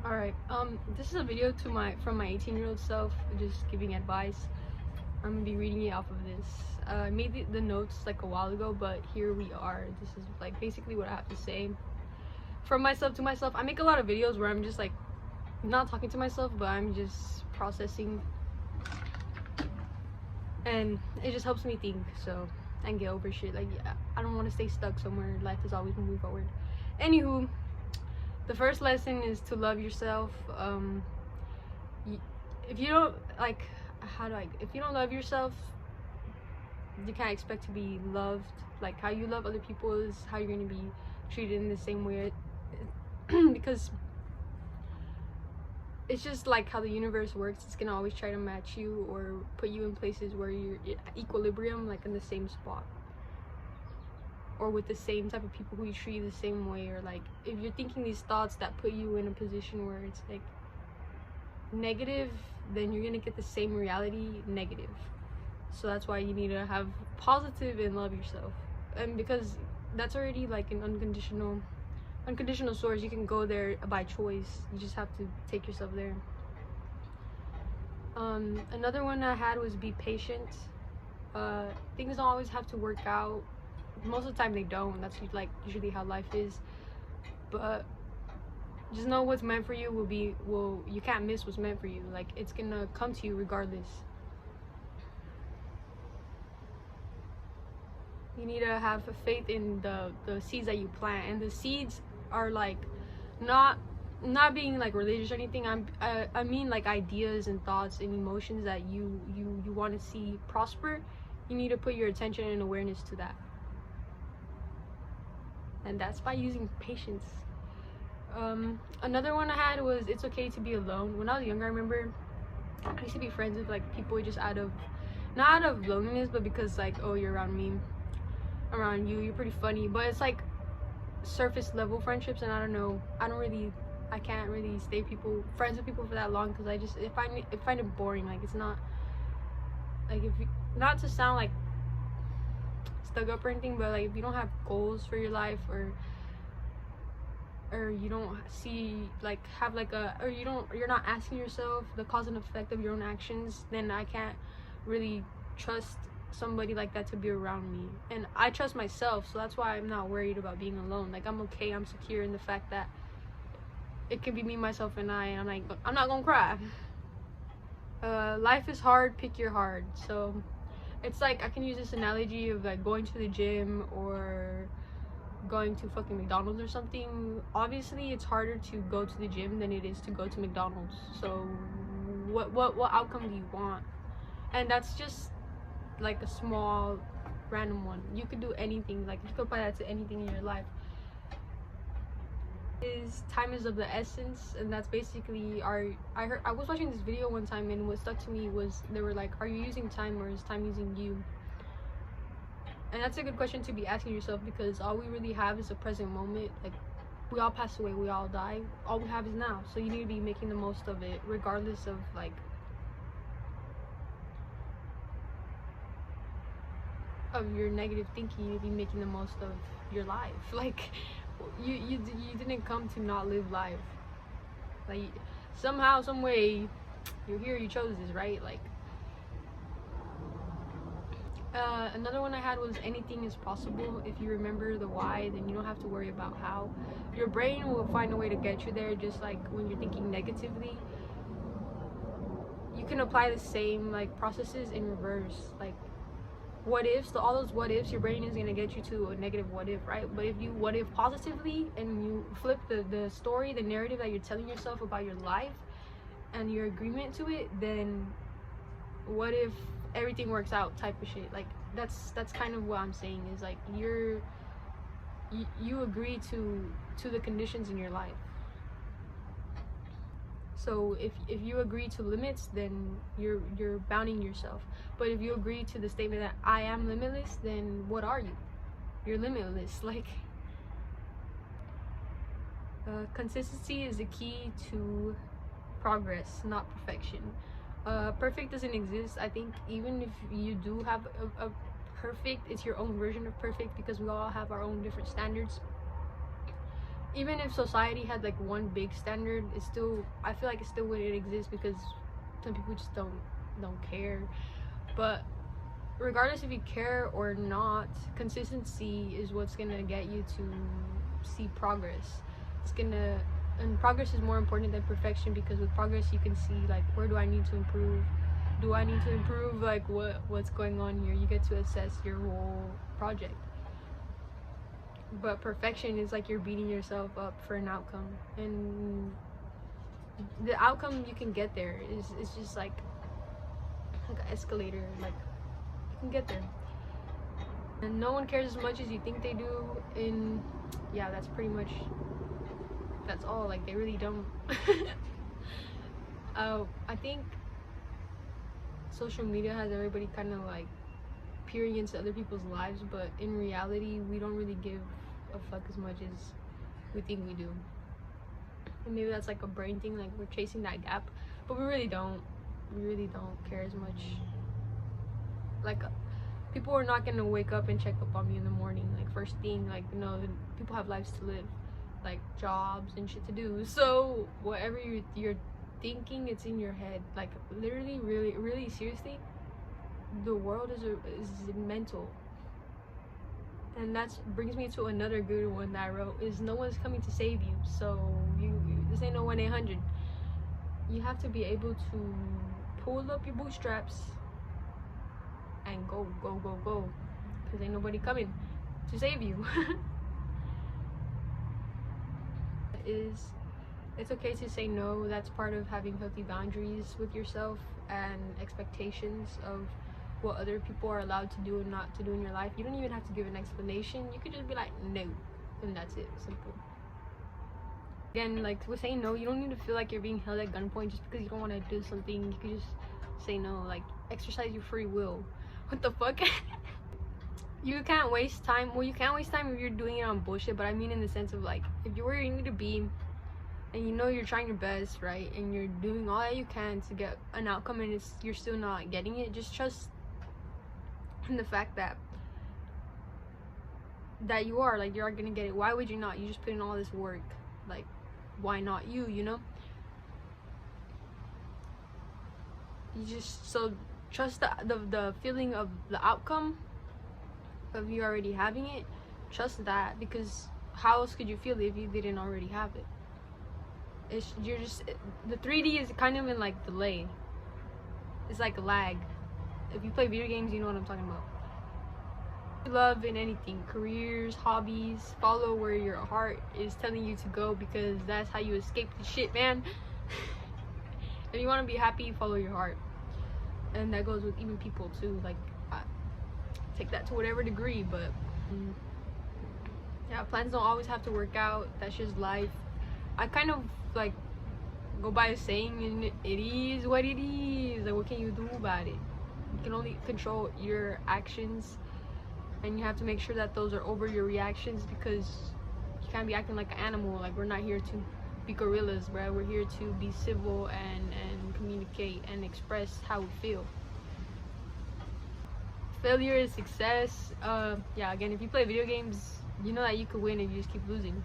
Alright, this is a video to from my 18-year-old self, just giving advice. I'm gonna be reading it off of this. I made the notes like a while ago, but here we are. This is like basically what I have to say. From myself to myself, I make a lot of videos where I'm just like, not talking to myself, but I'm just processing. And it just helps me think, so, and get over shit. Like, yeah, I don't want to stay stuck somewhere. Life is always moving forward. Anywho, the first lesson is to love yourself. If you don't like, if you don't love yourself, you can't expect to be loved. Like, how you love other people is how you're going to be treated in the same way. Because it's just like how the universe works. It's gonna always try to match you or put you in places where you're equilibrium, like in the same spot, or with the same type of people who you treat the same way. Or like, if you're thinking these thoughts that put you in a position where it's like negative, then you're gonna get the same reality negative. So that's why you need to have positive and love yourself. And because that's already like an unconditional source, you can go there by choice. You just have to take yourself there. Another one I had was be patient. Things don't always have to work out. Most of the time they don't. That's like usually how life is. But just know what's meant for you you can't miss what's meant for you. Like, it's gonna come to you regardless. You need to have faith in the seeds that you plant, and the seeds are like not being like religious or anything. I mean like ideas and thoughts and emotions that you want to see prosper. You need to put your attention and awareness to that, and that's by using patience. Another one I had was it's okay to be alone. When I was younger, I remember I used to be friends with like people just not out of loneliness, but because like, oh, you're around me, around you, you're pretty funny. But it's like surface level friendships, and I can't really stay friends with people for that long, because I find it boring. Like, it's not like, not to sound like stuck up or anything, but like if you don't have goals for your life, or you don't you're not asking yourself the cause and effect of your own actions, then I can't really trust somebody like that to be around me. And I trust myself, so that's why I'm not worried about being alone. Like, I'm okay, I'm secure in the fact that it can be me, myself, and I, and I'm like, I'm not gonna cry. Life is hard, pick your hard. So it's like, I can use this analogy of like going to the gym or going to fucking McDonald's or something. Obviously it's harder to go to the gym than it is to go to McDonald's. So what outcome do you want? And that's just like a small random one. You could do anything. Like, you could apply that to anything in your life. Time is of the essence, and that's basically I was watching this video one time, and what stuck to me was they were like, are you using time, or is time using you? And that's a good question to be asking yourself, because all we really have is the present moment. Like, we all pass away, we all die. All we have is now. So you need to be making the most of it, regardless of like of your negative thinking. You need to be making the most of your life. Like, you didn't come to not live life. Like, somehow, some way, you're here, you chose this, right? Like, another one I had was anything is possible. If you remember the why, then you don't have to worry about how. Your brain will find a way to get you there. Just like when you're thinking negatively, you can apply the same like processes in reverse. Like, what ifs, all those what ifs, your brain is going to get you to a negative what if, right? But if you what if positively, and you flip the story, the narrative that you're telling yourself about your life and your agreement to it, then what if everything works out type of shit. Like, that's kind of what I'm saying, is like you agree to the conditions in your life. So if you agree to limits, then you're bounding yourself. But if you agree to the statement that I am limitless, then what are you? You're limitless. Like, consistency is the key to progress, not perfection. Perfect doesn't exist. I think even if you do have a perfect, it's your own version of perfect, because we all have our own different standards. even if society had like one big standard, it's still, I feel like it still wouldn't exist because some people just don't care. But regardless if you care or not, consistency is what's gonna get you to see progress. And progress is more important than perfection, because with progress you can see like, where do I need to improve? Do I need to improve? Like what's going on here? You get to assess your whole project. But perfection is like you're beating yourself up for an outcome, and the outcome you can get there is just like an escalator. Like, you can get there, and no one cares as much as you think they do. And yeah, that's pretty much, that's all. Like, they really don't. I think social media has everybody kind of like peering into other people's lives, but in reality we don't really give a fuck as much as we think we do. And maybe that's like a brain thing, like we're chasing that gap, but we really don't care as much. Like, people are not gonna wake up and check up on me in the morning, like first thing. Like, you know, people have lives to live, like jobs and shit to do. So whatever you're thinking, it's in your head. Like, literally, really seriously, the world is mental. And that brings me to another good one that I wrote, is no one's coming to save you. So this ain't no 1-800. You have to be able to pull up your bootstraps and go, because ain't nobody coming to save you. It's okay to say no. That's part of having healthy boundaries with yourself and expectations of what other people are allowed to do and not to do in your life. You don't even have to give an explanation. You could just be like, no, and that's it. Simple. Again, like, with saying no, you don't need to feel like you're being held at gunpoint just because you don't want to do something. You could just say no. Like, exercise your free will. What the fuck? You can't waste time. Well, you can't waste time if you're doing it on bullshit, but I mean in the sense of, like, if you're where you need to be and you know you're trying your best, right, and you're doing all that you can to get an outcome, and you're still not getting it, just trust in the fact that you are, like, you're gonna get it. Why would you not? You just put in all this work. Like, why not you, you know? You just, so trust the feeling of the outcome of you already having it. Trust that, because how else could you feel if you didn't already have it? The 3D is kind of in like delay. It's like a lag. If you play video games, you know what I'm talking about. Love in anything, careers, hobbies, follow where your heart is telling you to go, because that's how you escape the shit, man. If you want to be happy, follow your heart. And that goes with even people too. Like, take that to whatever degree, but yeah, plans don't always have to work out. That's just life. I kind of like go by a saying, and it is what it is. Like, what can you do about it? You can only control your actions, and you have to make sure that those are over your reactions, because you can't be acting like an animal. Like, we're not here to be gorillas, bro. We're here to be civil and communicate and express how we feel. Failure is success. Yeah, again, if you play video games, you know that you could win if you just keep losing.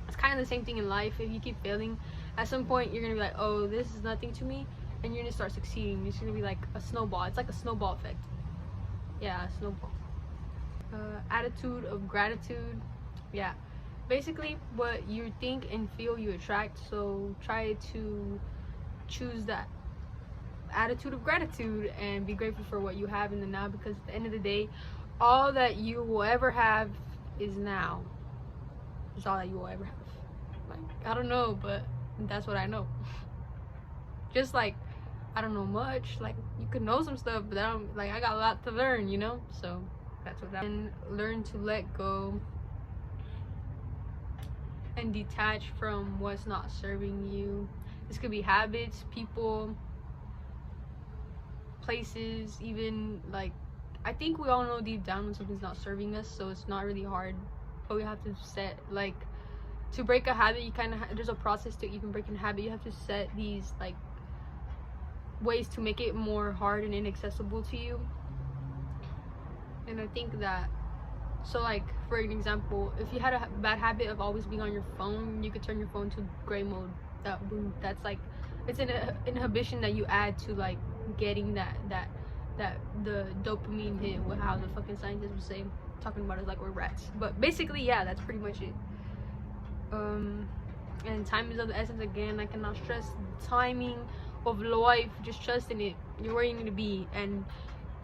It's kind of the same thing in life. If you keep failing, at some point you're gonna be like, oh, this is nothing to me, and you're gonna start succeeding. It's gonna be like a snowball. It's like a snowball effect. Yeah, a snowball. Attitude of gratitude. Yeah, basically what you think and feel you attract. So try to choose that attitude of gratitude and be grateful for what you have in the now, because at the end of the day, all that you will ever have is now. It's all that you will ever have. Like, I don't know, but that's what I know. Just like, I don't know much. Like, you could know some stuff, but I got a lot to learn, you know? So that's what that. And learn to let go and detach from what's not serving you. This could be habits, people, places, even. Like, I think we all know deep down when something's not serving us, so it's not really hard. But we have to set, like, to break a habit, you kind of there's a process to even breaking a habit. You have to set these like ways to make it more hard and inaccessible to you. And I think that So like, for an example, if you had a bad habit of always being on your phone, you could turn your phone to gray mode. That's like, it's an inhibition that you add to like getting that the dopamine hit, with how the fucking scientists would say, talking about it like we're rats. But basically, yeah, that's pretty much it. And time is of the essence again. I cannot stress timing of life. Just trust in it. You're where you need to be, and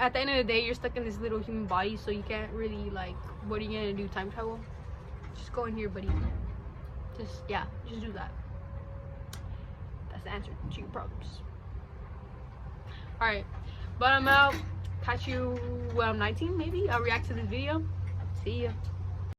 at the end of the day, you're stuck in this little human body, so you can't really, like, what are you gonna do? Time travel? Just go in here, buddy. Just do that. That's the answer to your problems. Alright, but I'm out. Catch you when I'm 19, maybe. I'll react to this video. See ya.